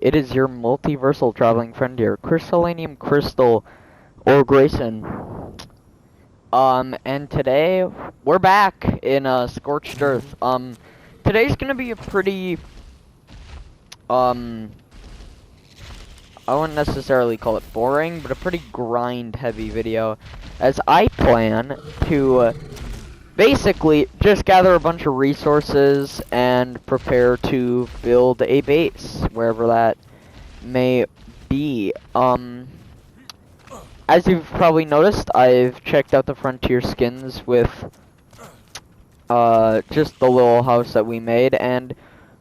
It is your multiversal traveling friend here, Crystallanium Crystal or Grayson. And today we're back in Scorched Earth. Today's gonna be a pretty I wouldn't necessarily call it boring, but a pretty grind-heavy video, as I plan to basically just gather a bunch of resources and prepare to build a base wherever that may be. As you've probably noticed, I've checked out the frontier skins with just the little house that we made, and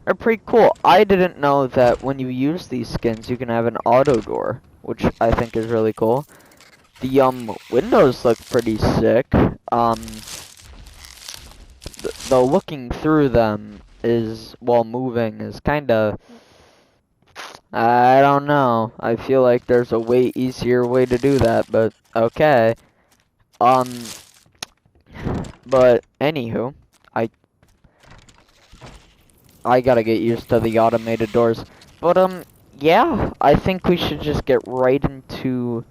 they're pretty cool. I didn't know that when you use these skins, you can have an auto door, which I think is really cool. The windows look pretty sick. The looking through them is while moving is kind of, I don't know. I feel like there's a way easier way to do that, but okay. But anywho, I I gotta get used to the automated doors. But yeah, I think we should just get right into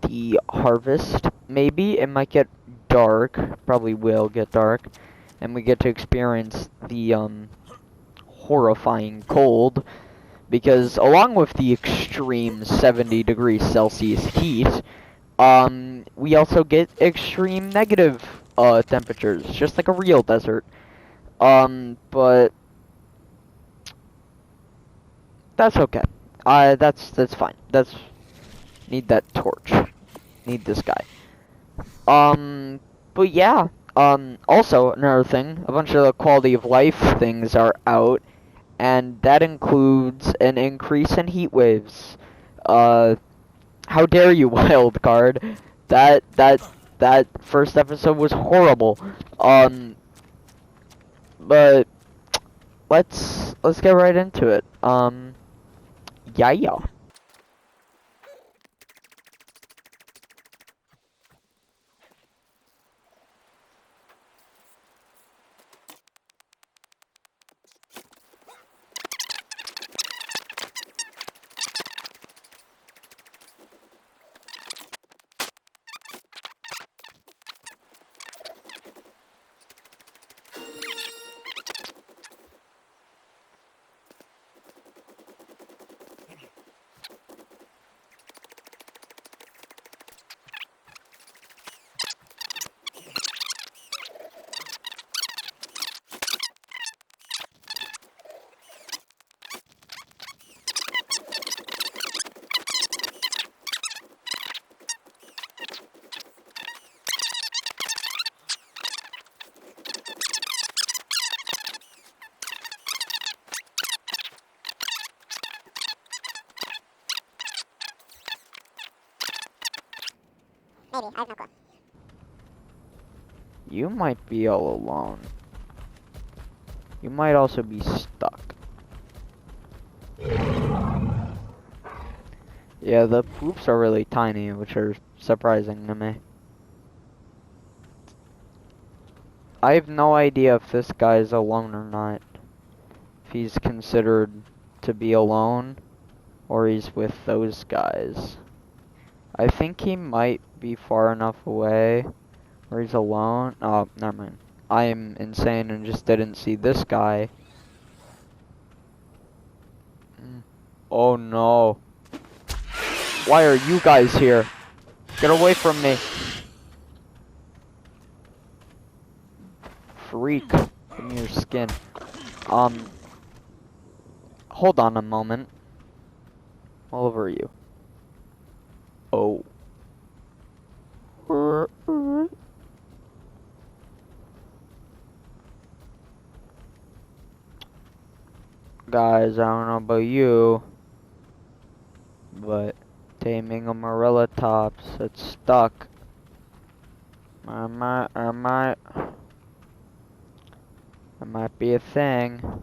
the harvest. Maybe it might get dark. Probably will get dark, and we get to experience the horrifying cold. Because along with the extreme 70 degrees Celsius heat, we also get extreme negative temperatures, just like a real desert. But that's okay. That's fine. Need that torch. Need this guy. But yeah. Also another thing, a bunch of the quality of life things are out, and that includes an increase in heat waves. How dare you, wild card? That first episode was horrible. But let's get right into it. Yeah. Maybe, I have no clue. You might be all alone. You might also be stuck. Yeah, the poops are really tiny, which are surprising to me. I have no idea if this guy's alone or not. If he's considered to be alone, or he's with those guys. I think he might be far enough away where he's alone. Oh, never mind. I am insane and just didn't see this guy. Oh no. Why are you guys here? Get away from me. Freak. Give me your skin. Hold on a moment. All over you. Oh. Guys, I don't know about you, but taming a Morellatops that's stuck. I might be a thing.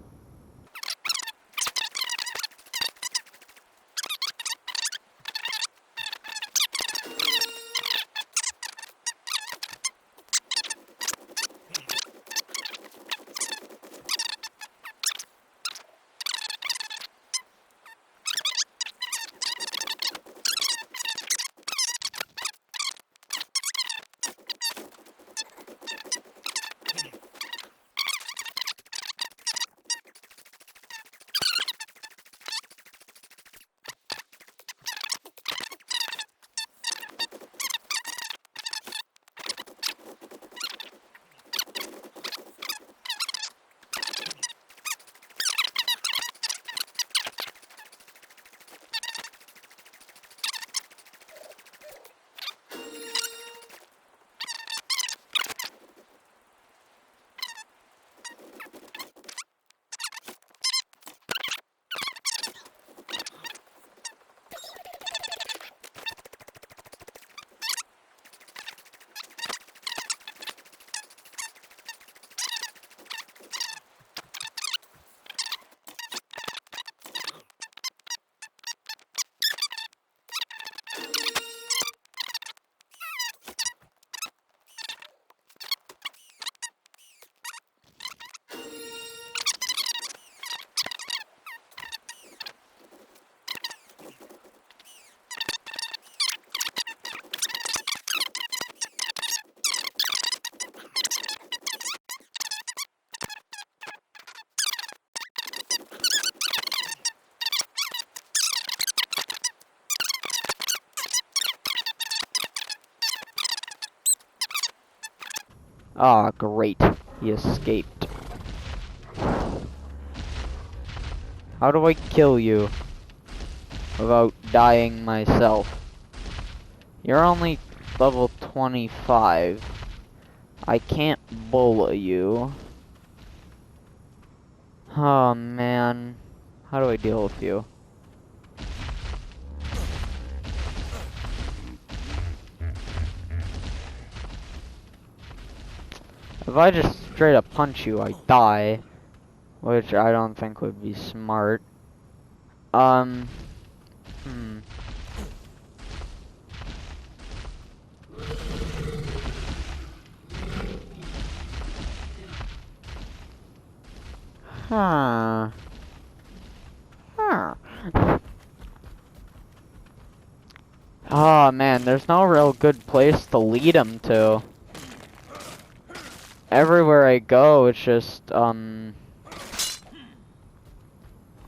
Ah, great. He escaped. How do I kill you without dying myself? You're only level 25. I can't bully you. Oh man. How do I deal with you? If I just straight up punch you, I die. Which I don't think would be smart. Hmm. Huh. Huh. Oh man, there's no real good place to lead him to. Everywhere I go, it's just,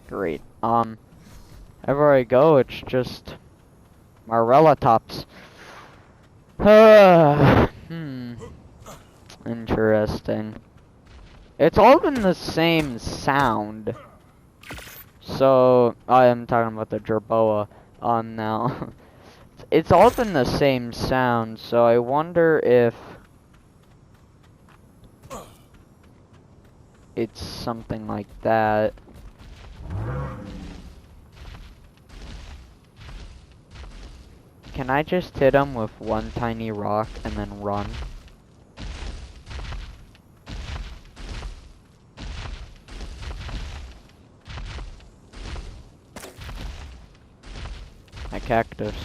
great. Everywhere I go, it's just Marella tops. Interesting. It's all been the same sound. So, I am talking about the Jerboa, now. It's all been the same sound, so I wonder if it's something like that. Can I just hit him with one tiny rock and then run? A cactus.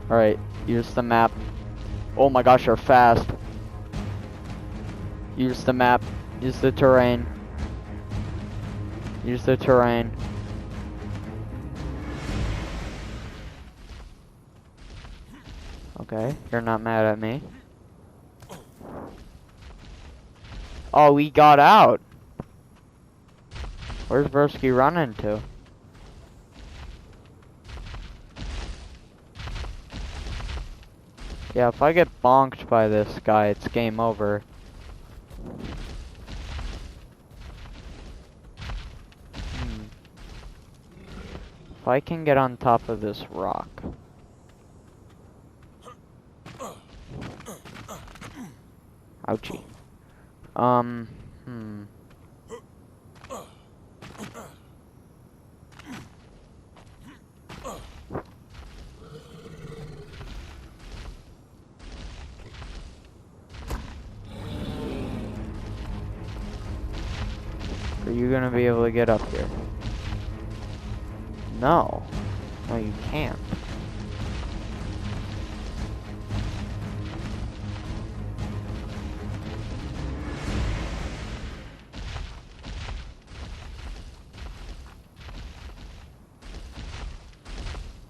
Alright, use the map. Oh my gosh, you're fast. Use the map. Use the terrain. Use the terrain. Okay, you're not mad at me. Oh, we got out. Where's Broski running to? Yeah, if I get bonked by this guy, it's game over. If I can get on top of this rock. Ouchie. Are you gonna be able to get up here? No. No, you can't.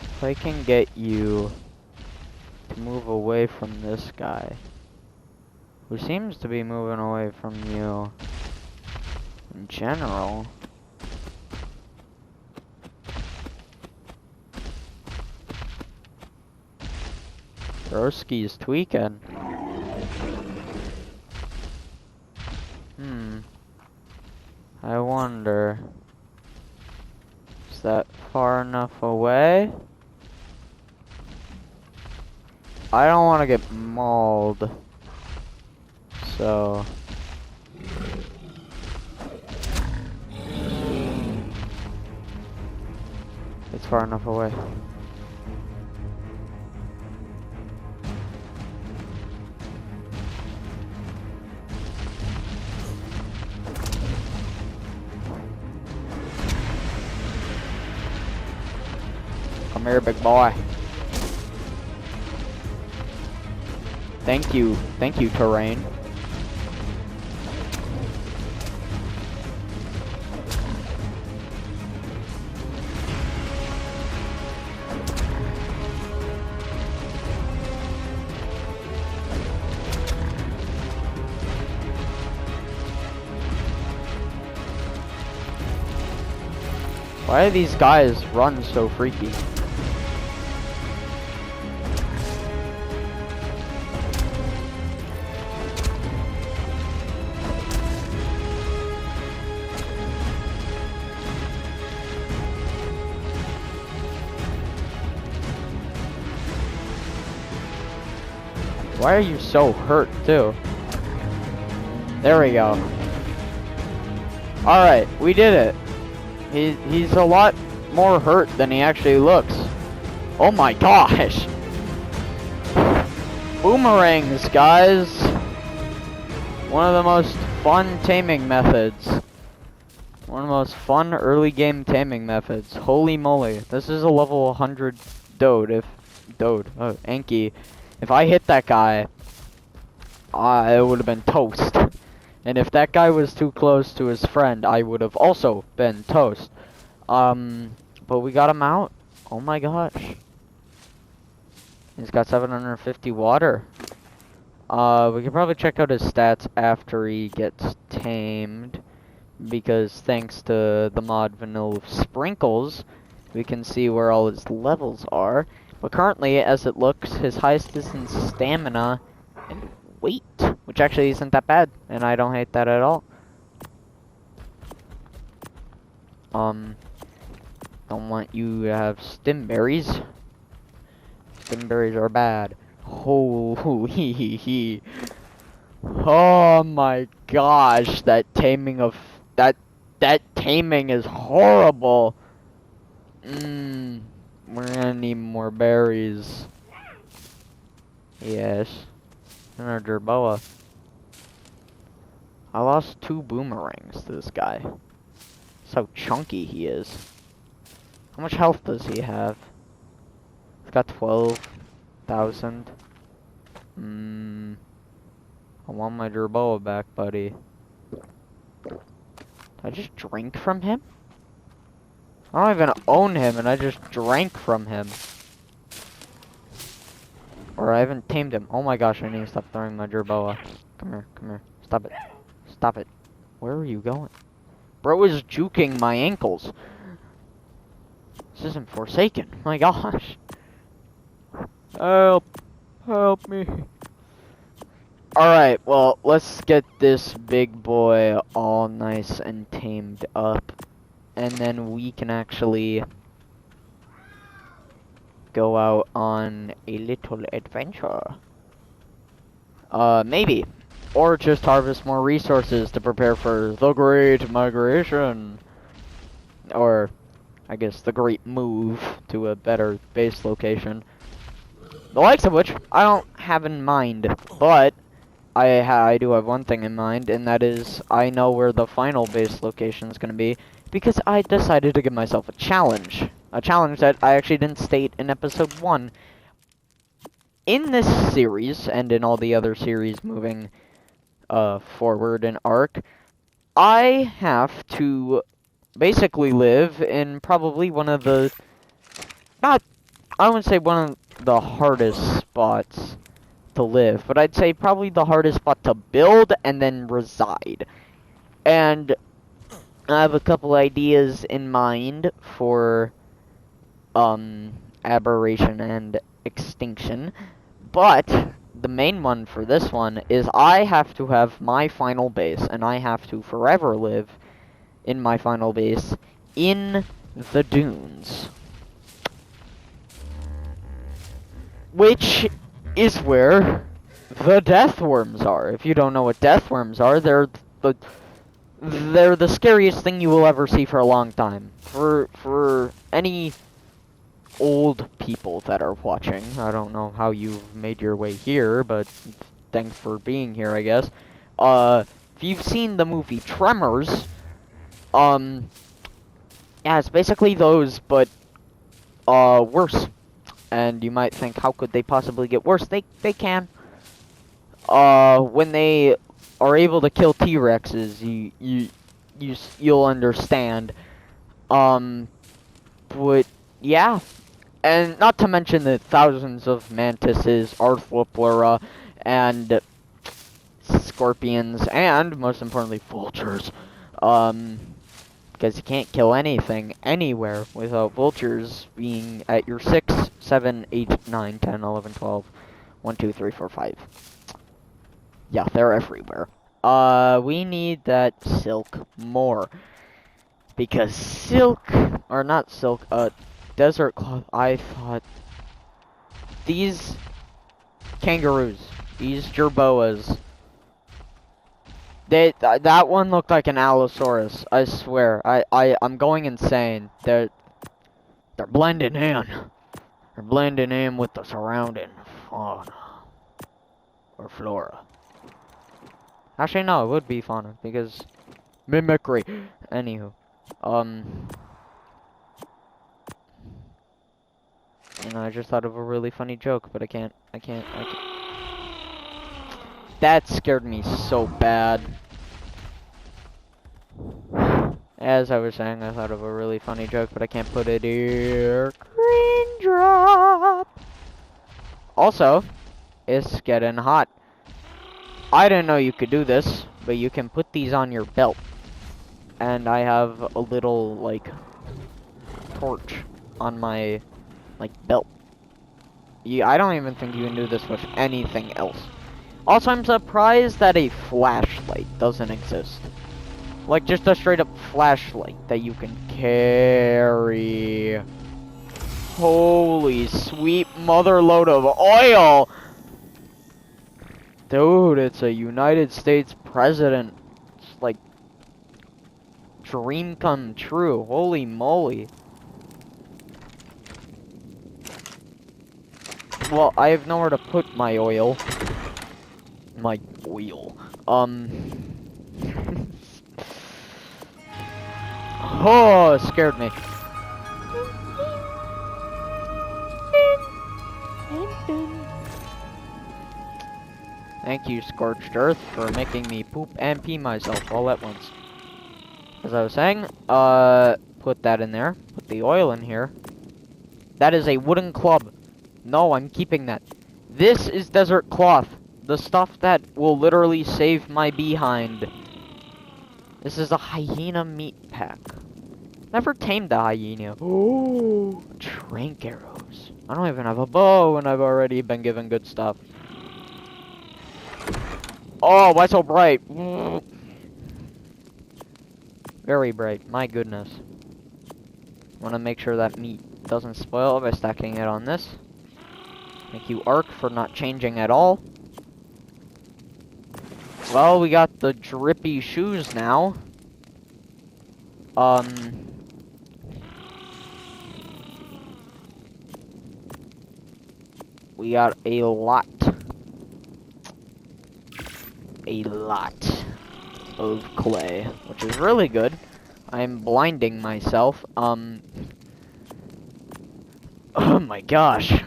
If I can get you to move away from this guy, who seems to be moving away from you in general. Broski's tweaking. I wonder. Is that far enough away? I don't want to get mauled. So. It's far enough away. Come here, big boy. Thank you, terrain. Why do these guys run so freaky? Why are you so hurt, too? There we go. Alright, we did it. He's a lot more hurt than he actually looks. Oh my gosh! Boomerangs, guys! One of the most fun taming methods. One of the most fun early game taming methods. Holy moly. This is a level 100 Anki. If I hit that guy, it would have been toast. And if that guy was too close to his friend, I would have also been toast. But we got him out. Oh my gosh. He's got 750 water. We can probably check out his stats after he gets tamed. Because thanks to the mod Vanilla Sprinkles, we can see where all his levels are. But currently, as it looks, his highest is in stamina and weight, which actually isn't that bad, and I don't hate that at all. Don't want you to have stim berries. Stim berries are bad. Oh, hee. Oh my gosh, that taming is horrible. We're gonna need more berries. Yes. And our Jerboa. I lost 2 boomerangs to this guy. That's how chunky he is. How much health does he have? He's got 12,000. I want my Jerboa back, buddy. Did I just drink from him? I don't even own him, and I just drank from him. Or I haven't tamed him. Oh my gosh, I need to stop throwing my Jerboa. Come here. Stop it. Stop it. Where are you going? Bro is juking my ankles. This isn't Forsaken. My gosh. Help. Help me. Alright, well, let's get this big boy all nice and tamed up. And then we can actually go out on a little adventure. Maybe. Or just harvest more resources to prepare for the Great Migration. Or, I guess, the Great Move to a better base location. The likes of which I don't have in mind, but I do have one thing in mind, and that is I know where the final base location is going to be, because I decided to give myself a challenge. A challenge that I actually didn't state in episode 1. In this series, and in all the other series moving forward in Arc, I have to basically live in probably one of the... I wouldn't say one of the hardest spots to live, but I'd say probably the hardest spot to build and then reside. And I have a couple ideas in mind for aberration and extinction, but the main one for this one is I have to have my final base, and I have to forever live in my final base in the dunes, which is where the death worms are. If you don't know what death worms are, they're the scariest thing you will ever see for a long time. For any old people that are watching, I don't know how you've made your way here, but thanks for being here, I guess. If you've seen the movie Tremors, yeah, it's basically those, but worse. And you might think, how could they possibly get worse? They can. When they are able to kill T-Rexes, you'll understand. But yeah, and not to mention the thousands of mantises, Arthroplura, and scorpions, and most importantly, vultures. Because you can't kill anything anywhere without vultures being at your 6, 7, 8, 9, 10, 11, 12, 1, 2, 3, 4, 5. Yeah, they're everywhere. We need that silk more. Because silk, or not silk, desert cloth, I thought these kangaroos. These jerboas. That one looked like an Allosaurus. I swear. I'm going insane. They're blending in. They're blending in with the surrounding fauna or flora. Actually, no, it would be fauna because mimicry. Anywho, I just thought of a really funny joke, but I can't. That scared me so bad. As I was saying, I thought of a really funny joke, but I can't put it here. Green drop. Also, it's getting hot. I didn't know you could do this, but you can put these on your belt. And I have a little, like, torch on my, like, belt. Yeah, I don't even think you can do this with anything else. Also, I'm surprised that a flashlight doesn't exist. Like, just a straight up flashlight that you can carry. Holy sweet mother load of oil! Dude, it's a United States president. It's like, dream come true. Holy moly. Well, I have nowhere to put my oil. My oil. Oh, it scared me. Thank you, Scorched Earth, for making me poop and pee myself all at once. As I was saying, put that in there. Put the oil in here. That is a wooden club. No, I'm keeping that. This is desert cloth. The stuff that will literally save my behind. This is a hyena meat pack. Never tamed a hyena. Oh, trank arrows. I don't even have a bow and I've already been given good stuff. Oh, why so bright? Very bright, my goodness. Want to make sure that meat doesn't spoil by stacking it on this. Thank you, Ark, for not changing at all. Well, we got the drippy shoes now. We got a lot of clay, which is really good. I'm blinding myself. Oh my gosh.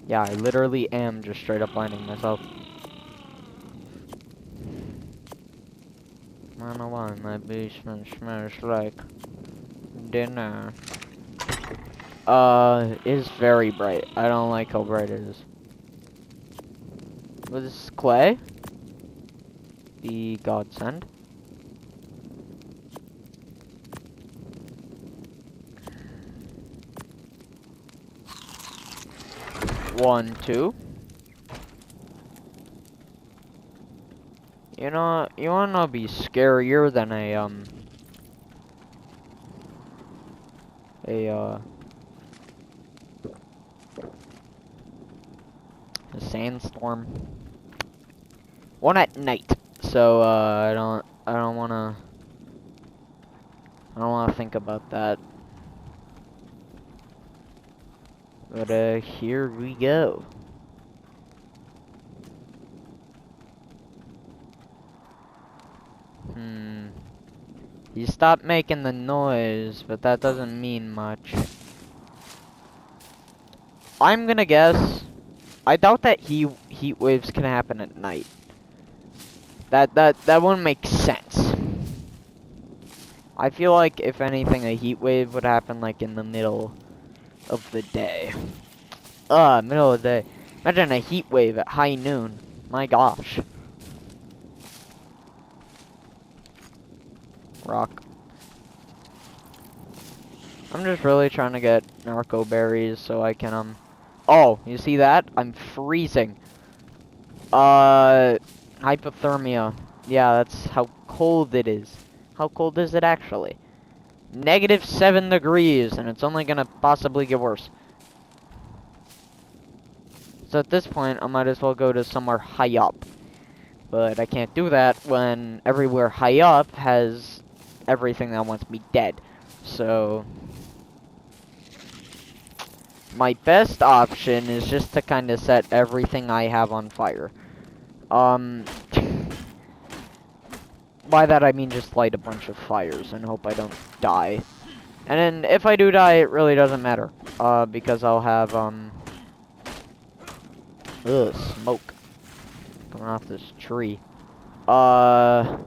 Yeah, I literally am just straight up blinding myself. I don't know why my basement smells like dinner. It's very bright. I don't like how bright it is. What is this, clay? The godsend. One, two. You know, you wanna be scarier than a sandstorm. One at night. So, I don't wanna think about that. But, here we go. He stopped making the noise, but that doesn't mean much. I'm gonna guess. I doubt that heat waves can happen at night. That wouldn't make sense. I feel like if anything, a heat wave would happen like in the middle of the day. Middle of the day. Imagine a heat wave at high noon. My gosh. Rock. I'm just really trying to get narco berries so I can, Oh, you see that? I'm freezing. Hypothermia. Yeah, that's how cold it is. How cold is it actually? -7 degrees, and it's only gonna possibly get worse. So at this point, I might as well go to somewhere high up. But I can't do that when everywhere high up has everything that wants me dead. So my best option is just to kind of set everything I have on fire. By that I mean just light a bunch of fires and hope I don't die. And then if I do die, it really doesn't matter. Because I'll have, smoke coming off this tree. Because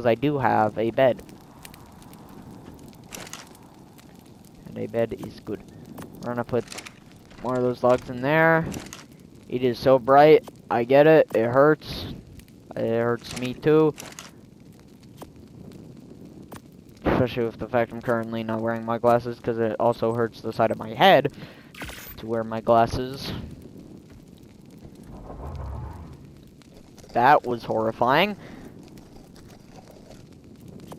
I do have a bed. And a bed is good. We're gonna put more of those logs in there. It is so bright. I get it. It hurts. It hurts me too. Especially with the fact I'm currently not wearing my glasses, because it also hurts the side of my head to wear my glasses. That was horrifying.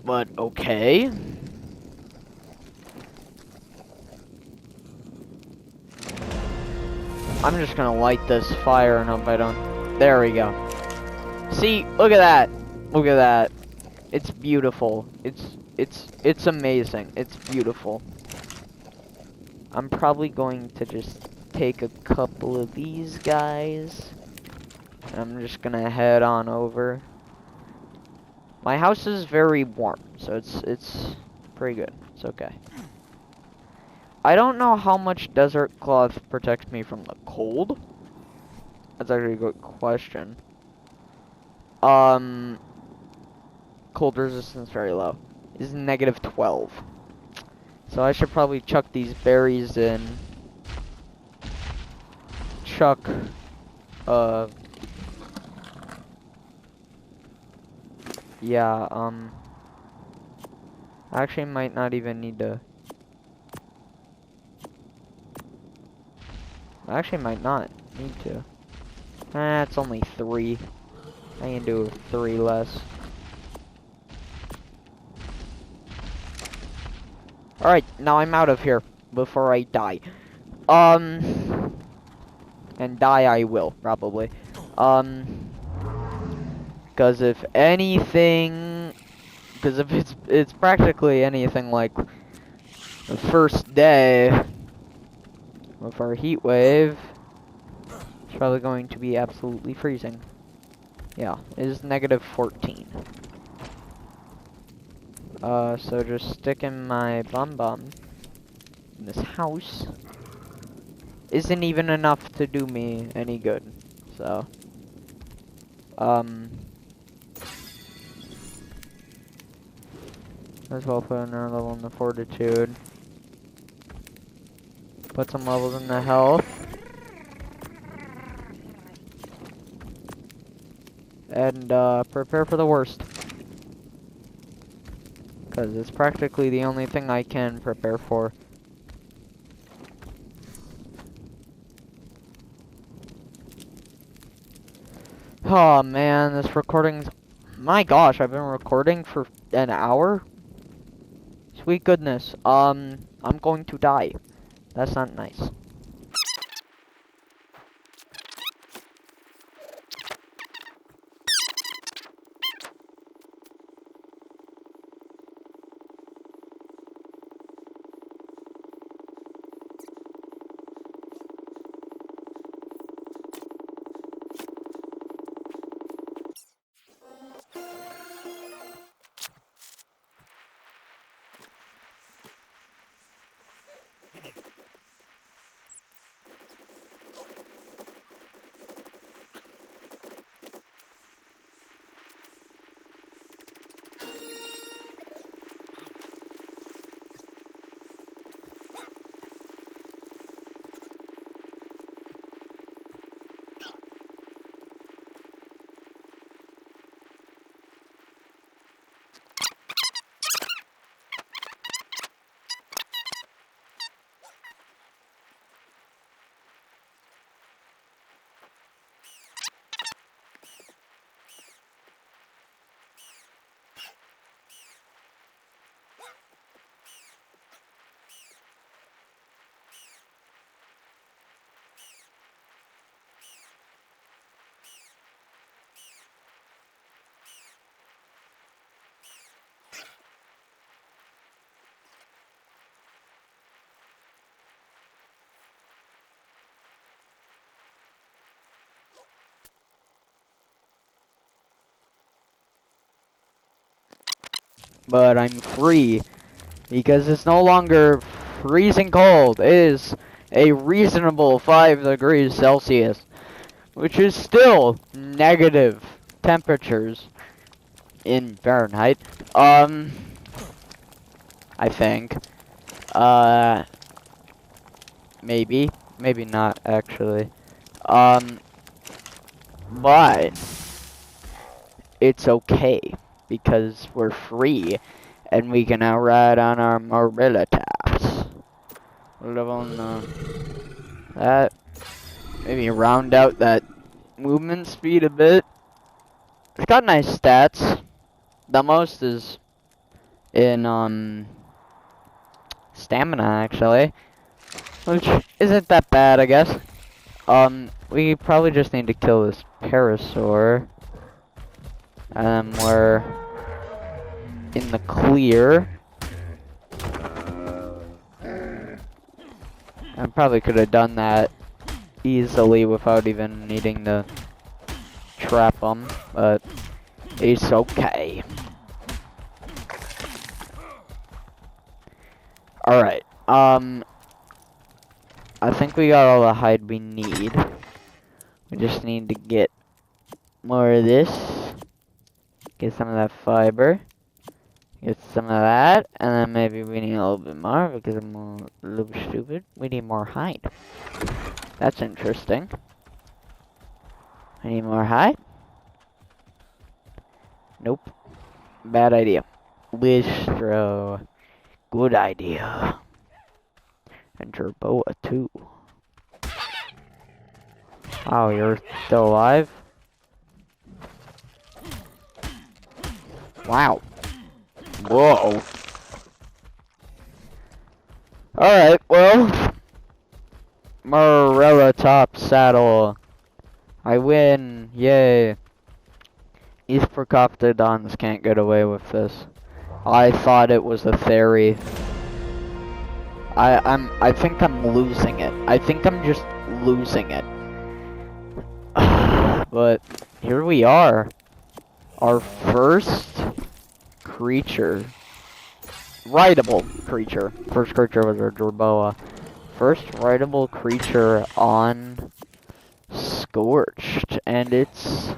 But okay. I'm just gonna light this fire and hope I don't... There we go. See, look at that. Look at that. It's beautiful. It's amazing. It's beautiful. I'm probably going to just take a couple of these guys. And I'm just gonna head on over. My house is very warm, so it's pretty good. It's okay. I don't know how much desert cloth protects me from the cold. That's actually a good question. Cold resistance very low. Is -12. So I should probably chuck these berries in. Chuck, yeah, I actually might not even need to. I actually might not need to. It's only 3. I can do 3 less. Alright, now I'm out of here before I die. And die I will, probably. Because if anything... Because if it's practically anything like the first day of our heat wave, it's probably going to be absolutely freezing. Yeah, it is -14. So just sticking my bum in this house isn't even enough to do me any good. So, as well put another level in the fortitude. Put some levels in the health. And, prepare for the worst. Because it's practically the only thing I can prepare for. Oh man, this recording's... My gosh, I've been recording for an hour? Sweet goodness. I'm going to die. That's not nice. but I'm free because it's no longer freezing cold. It is a reasonable 5 degrees Celsius, which is still negative temperatures in Fahrenheit. I think. Maybe. Maybe not, actually. But it's okay because we're free and we can now ride on our Marilla taps. Live on that. Maybe round out that movement speed a bit. It's got nice stats. The most is in stamina actually, which isn't that bad, I guess. We probably just need to kill this parasaur, and we're in the clear. I probably could have done that easily without even needing to trap him, but it's okay. Alright, I think we got all the hide we need. We just need to get more of this. Get some of that fiber. Get some of that. And then maybe we need a little bit more because I'm a little stupid. We need more hide. That's interesting. I need more hide? Nope. Bad idea. Listro. Good idea. And Jerboa too. Oh, you're still alive? Wow. Whoa. Alright, well. Morella top saddle. I win. Yay. These Procoptodons can't get away with this. I thought it was a theory. I think I'm losing it. I think I'm just losing it. But here we are. Our first creature. Rideable creature. First creature was our Jerboa. First rideable creature on Scorched, and it's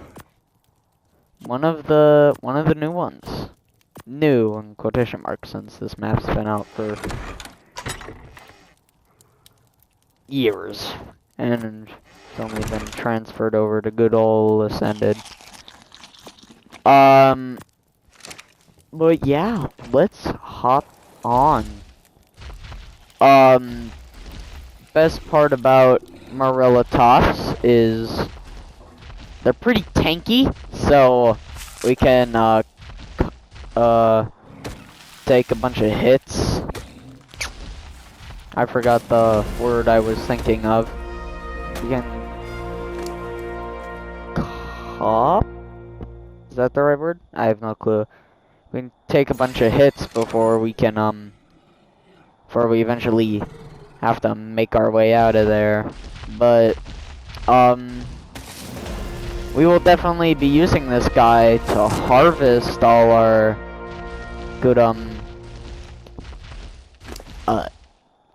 one of the new ones. New in quotation marks, since this map's been out for years, and it's only been transferred over to good old Ascended. But yeah, let's hop on. Best part about Marilla Tops is they're pretty tanky, so we can take a bunch of hits. I forgot the word I was thinking of. We can cop? Is that the right word? I have no clue. We can take a bunch of hits before we can before we eventually have to make our way out of there. But we will definitely be using this guy to harvest all our good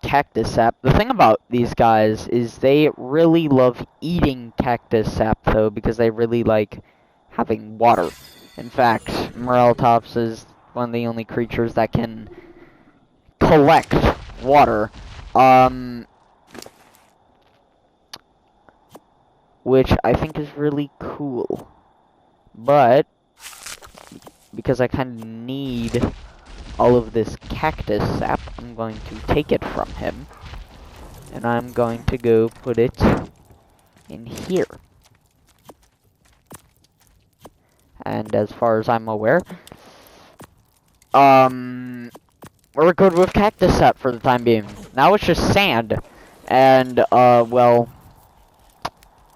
cactus sap. The thing about these guys is they really love eating cactus sap though, because they really like having water. In fact, Morelltops is one of the only creatures that can collect water. Which I think is really cool. But because I kind of need all of this cactus sap, I'm going to take it from him. And I'm going to go put it in here. And as far as I'm aware, we're good with cactus sap for the time being. Now it's just sand. And, well,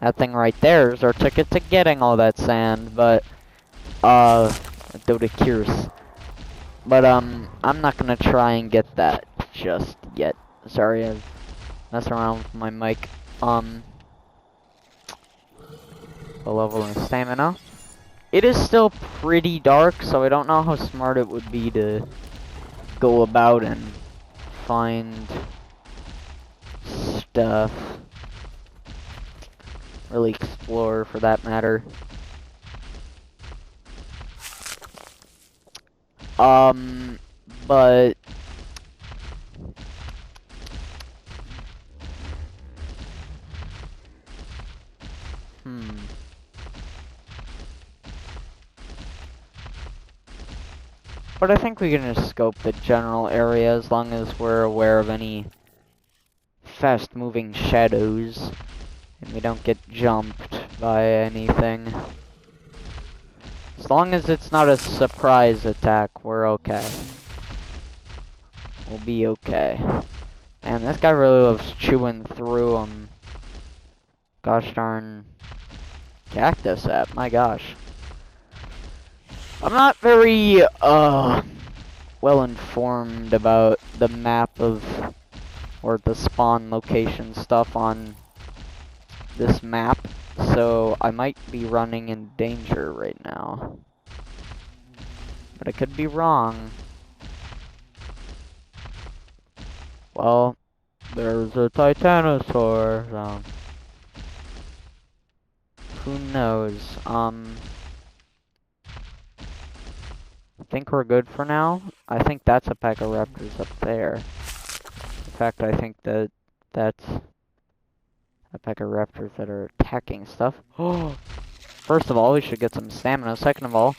that thing right there is our ticket to getting all that sand, but, Dota cures. But, I'm not gonna try and get that just yet. Sorry, I mess around with my mic. The level and stamina. it is still pretty dark, so I don't know how smart it would be to go about and find stuff. Really explore, for that matter. But But I think we can just scope the general area as long as we're aware of any fast-moving shadows and we don't get jumped by anything. As long as it's not a surprise attack, we're okay. We'll be okay. Man, this guy really loves chewing through gosh darn cactus app, my gosh. I'm not very well informed about the map of or the spawn location stuff on this map, so I might be running in danger right now. But I could be wrong. Well, there's a Titanosaur, so who knows? I think we're good for now. I think that's a pack of raptors up there. In fact, I think that that's a pack of raptors that are attacking stuff. Oh! First of all, we should get some stamina. Second of all,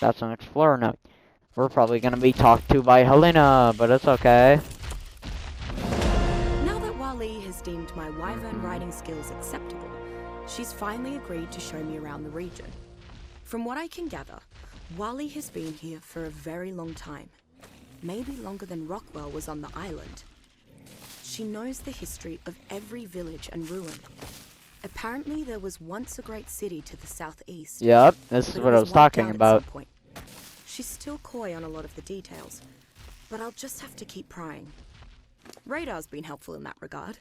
that's an explorer note. We're probably gonna be talked to by Helena, but it's okay. Now that Wally has deemed my wyvern riding skills acceptable, she's finally agreed to show me around the region. From what I can gather, Wally has been here for a very long time. Maybe longer than Rockwell was on the island. She knows the history of every village and ruin. Apparently there was once a great city to the southeast. Yep, this is what I was talking about. She's still coy on a lot of the details, but I'll just have to keep prying. Radar's been helpful in that regard.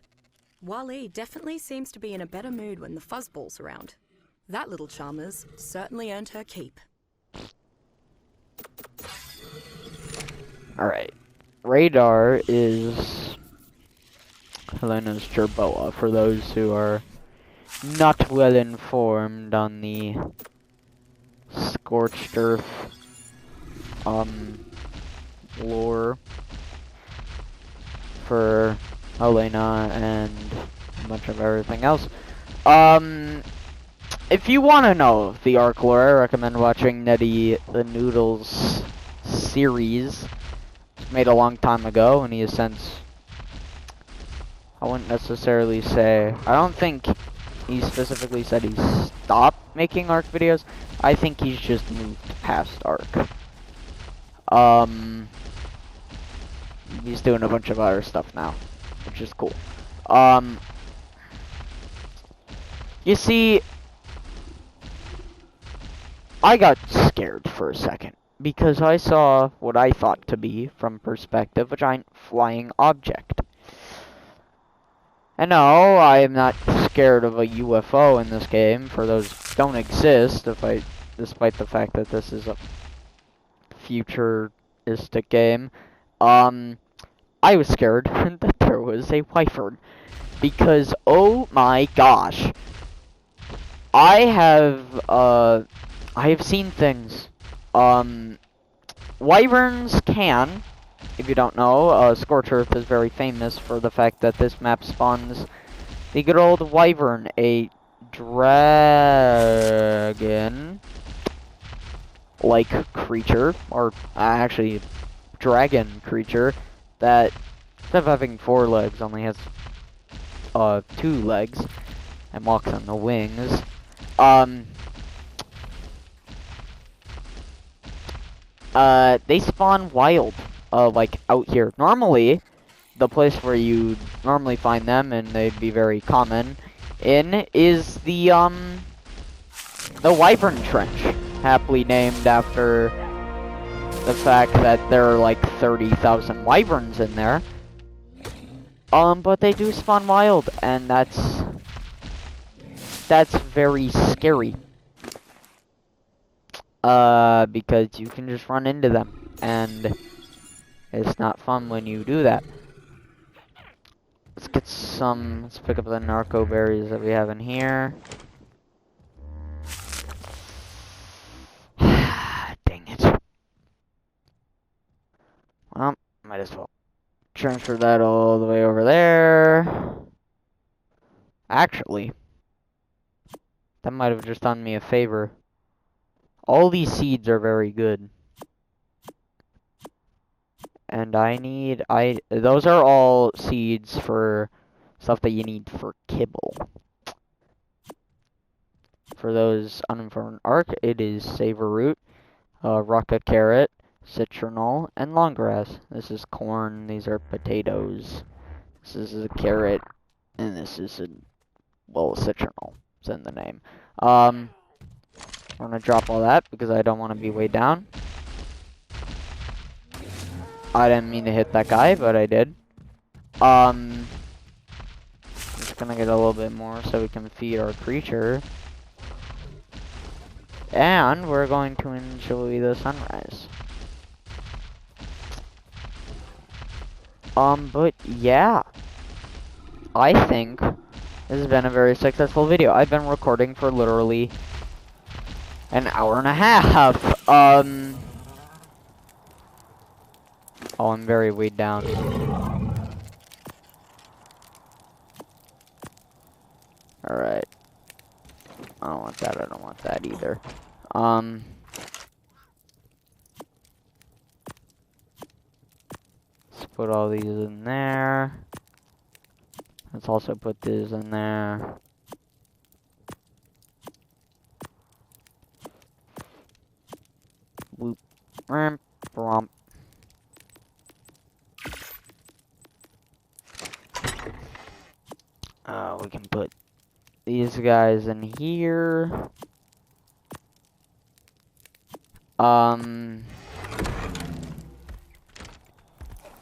Wally definitely seems to be in a better mood when the fuzzball's around. That little charmer's certainly earned her keep. Alright. Radar is Helena's Jerboa, for those who are not well informed on the Scorched Earth lore for Helena and a bunch of everything else. If you want to know the Ark lore, I recommend watching Nettie the Noodles series. It's made a long time ago, and he has since, I wouldn't necessarily say, I don't think he specifically said he stopped making Ark videos. I think he's just moved past Ark. He's doing a bunch of other stuff now, which is cool. You see, I got scared for a second because I saw what I thought to be, from perspective, a giant flying object. And no, I am not scared of a UFO in this game, for those don't exist, despite the fact that this is a futuristic game. I was scared that there was a wyvern, because oh my gosh, I have seen things. Wyverns can, if you don't know, Scorched Earth is very famous for the fact that this map spawns the good old wyvern, a dragon-like creature, or actually dragon creature, that instead of having 4 legs only has 2 legs and walks on the wings. They spawn wild, like out here. Normally, the place where you normally find them, and they'd be very common in, is the Wyvern Trench, happily named after the fact that there are like 30,000 wyverns in there. But they do spawn wild, and that's very scary. because you can just run into them, and it's not fun when you do that. Let's pick up the narco berries that we have in here. Dang it. Well, might as well transfer that all the way over there. Actually, that might have just done me a favor. All these seeds are very good. And those are all seeds for stuff that you need for kibble. For those uninformed arc, it is savor root, rocka carrot, citronal, and long grass. This is corn, these are potatoes. This is a carrot, and this is citronal. It's in the name. I'm gonna drop all that because I don't want to be weighed down. I didn't mean to hit that guy, but I did. I'm just gonna get a little bit more so we can feed our creature. And we're going to enjoy the sunrise. But yeah. I think this has been a very successful video. I've been recording for literally an hour and a half. Oh, I'm very weighed down. Alright. I don't want that, I don't want that either. Let's put all these in there. Let's also put this in there. Whoop. Ramp. Romp. We can put these guys in here.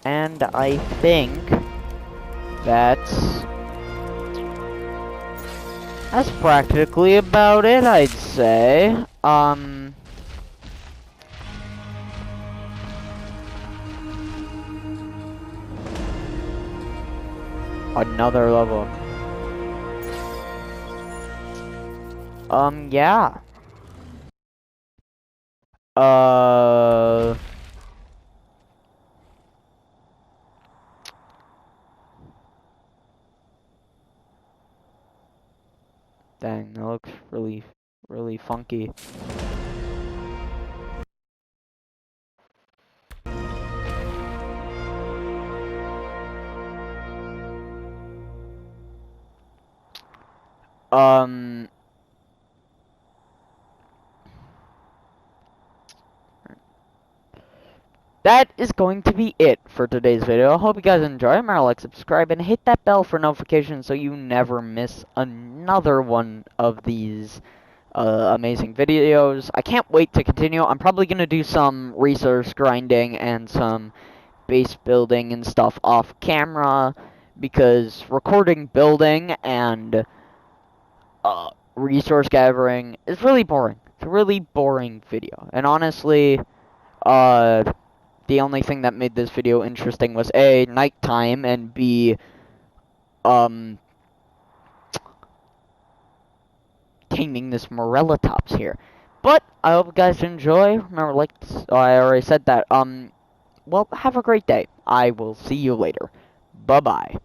And I think that's practically about it, I'd say. Another level. Yeah. Dang, that looks really, really funky. That is going to be it for today's video. I hope you guys enjoy. Remember to like, subscribe, and hit that bell for notifications so you never miss another one of these amazing videos. I can't wait to continue. I'm probably going to do some resource grinding and some base building and stuff off camera because recording building and resource gathering is really boring. It's a really boring video. And honestly, the only thing that made this video interesting was A, nighttime, and B, taming this Morellatops here. But I hope you guys enjoy. Remember, like I already said that. Well, have a great day. I will see you later. Bye-bye.